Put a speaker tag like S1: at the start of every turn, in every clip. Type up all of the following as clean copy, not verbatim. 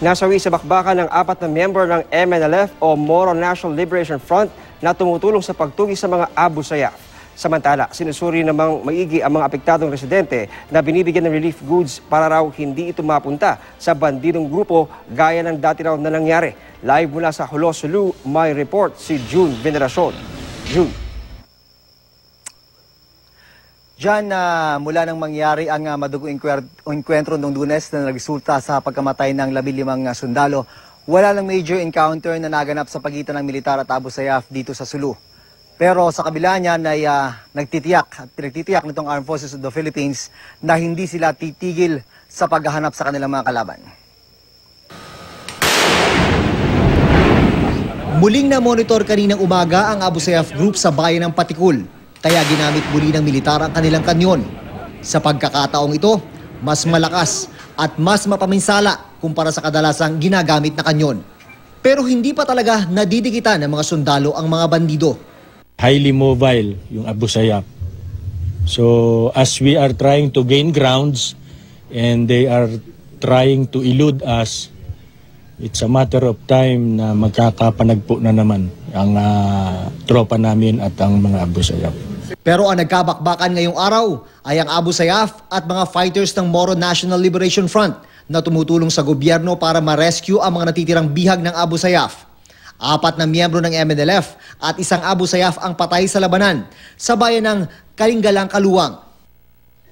S1: Nasawi sa bakbakan ng 4 na miyembro ng MNLF o Moro National Liberation Front na tumutulong sa pagtugis sa mga Abu Sayyaf. Samantala, sinusuri namang maigi ang mga apektadong residente na binibigyan ng relief goods para raw hindi ito mapunta sa bandidong grupo gaya ng dati raw na nangyari. Live mula sa Hulo, Sulu, may report si June Veneracion. June.
S2: Diyan mula nang mangyari ang madugong enkwentro noong Lunes na nagresulta sa pagkamatay ng 15 sundalo, wala lang major encounter na naganap sa pagitan ng militar at Abu Sayyaf dito sa Sulu. Pero sa kabila niyan ay pinagtitiyak nitong Armed Forces of the Philippines na hindi sila titigil sa paghahanap sa kanilang mga kalaban. Muling na-monitor kaninang umaga ang Abu Sayyaf Group sa bayan ng Patikul. Kaya ginamit muli ng militar ang kanilang kanyon. Sa pagkakataong ito, mas malakas at mas mapaminsala kumpara sa kadalasang ginagamit na kanyon. Pero hindi pa talaga nadidikitan ng mga sundalo ang mga bandido.
S3: Highly mobile yung Abu Sayyaf. So as we are trying to gain grounds and they are trying to elude us, it's a matter of time na magkakapanagpo na naman ang tropa namin at ang mga Abu Sayyaf.
S2: Pero ang nagkabakbakan ngayong araw ay ang Abu Sayyaf at mga fighters ng Moro National Liberation Front na tumutulong sa gobyerno para ma-rescue ang mga natitirang bihag ng Abu Sayyaf. 4 na miyembro ng MNLF at isang Abu Sayyaf ang patay sa labanan sa bayan ng Kalingalang, Kaluwang.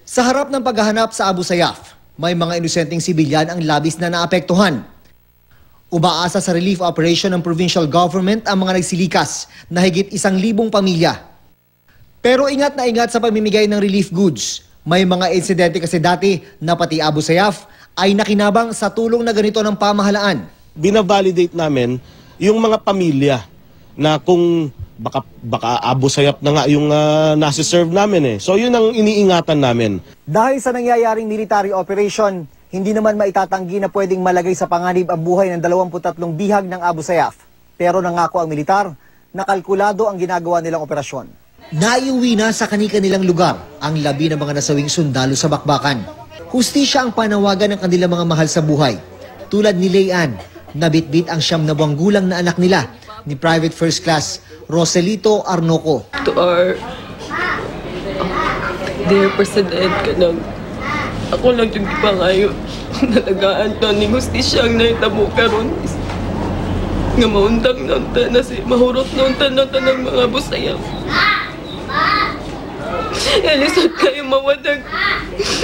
S2: Sa harap ng paghahanap sa Abu Sayyaf, may mga inosenteng sibilyan ang labis na naapektuhan. Umaasa sa relief operation ng provincial government ang mga nagsilikas na higit 1,000 pamilya. Pero ingat na ingat sa pamimigay ng relief goods. May mga insidente kasi dati na pati Abu Sayyaf ay nakinabang sa tulong na ganito ng pamahalaan.
S4: Binavalidate namin yung mga pamilya na kung baka Abu Sayyaf na nga yung nasi-serve namin eh. So yun ang iniingatan namin.
S2: Dahil sa nangyayaring military operation, hindi naman maitatanggi na pwedeng malagay sa panganib ang buhay ng 23 bihag ng Abu Sayyaf. Pero nangako ang militar na kalkulado ang ginagawa nilang operasyon. Naiuwi na sa kani-kanilang lugar ang labi ng mga nasawing sundalo sa bakbakan. Hustisya ang panawagan ng kanilang mga mahal sa buhay. Tulad ni Leyan, nabitbit ang 9 na buwang gulang na anak nila ni Private First Class Roselito Arnoco.
S5: To our dear President, ako lang yung ipangayo nalagaan to ni hustisya ang naitabo karon nga maundang nunta na si mahurot nunta ng mga Abu Sayyaf. Alisod kayo mawadag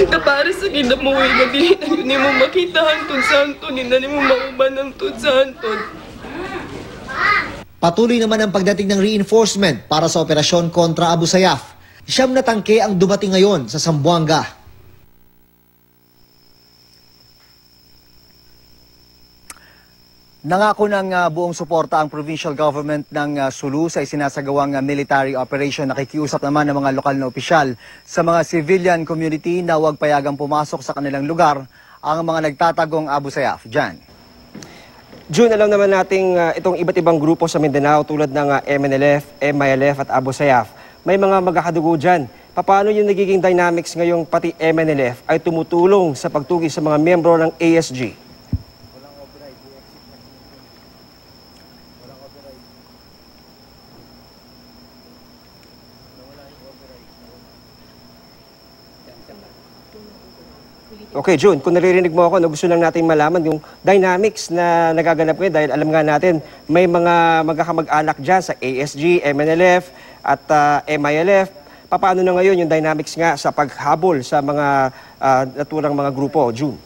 S5: na para sa kinamuhi na dili na yun mo makita hantod sa hantod, hindi na mo mauban hantod sa hantod.
S2: Patuloy naman ang pagdating ng reinforcement para sa operasyon kontra Abu Sayyaf. 9 na tangke ang dumating ngayon sa Zamboanga. Nangako ng buong suporta ang provincial government ng Sulu sa isinasagawang military operation. Nakikiusap naman ng mga lokal na opisyal sa mga civilian community na huwag payagang pumasok sa kanilang lugar ang mga nagtatagong Abu Sayyaf. Jan.
S1: June, alam naman nating itong iba't ibang grupo sa Mindanao tulad ng MNLF, MILF at Abu Sayyaf. May mga magkakadugo dyan. Paano yung nagiging dynamics ngayong pati MNLF ay tumutulong sa pagtugis sa mga miyembro ng ASG? Okay, June, kung naririnig mo ako, gusto lang natin malaman yung dynamics na nagaganap ngayon dahil alam nga natin may mga magkakamag-anak dyan sa ASG, MNLF at MILF. Paano na ngayon yung dynamics nga sa paghabol sa mga naturang mga grupo, June?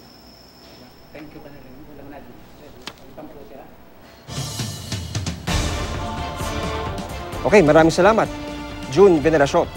S1: Okay, maraming salamat. June Veneracion.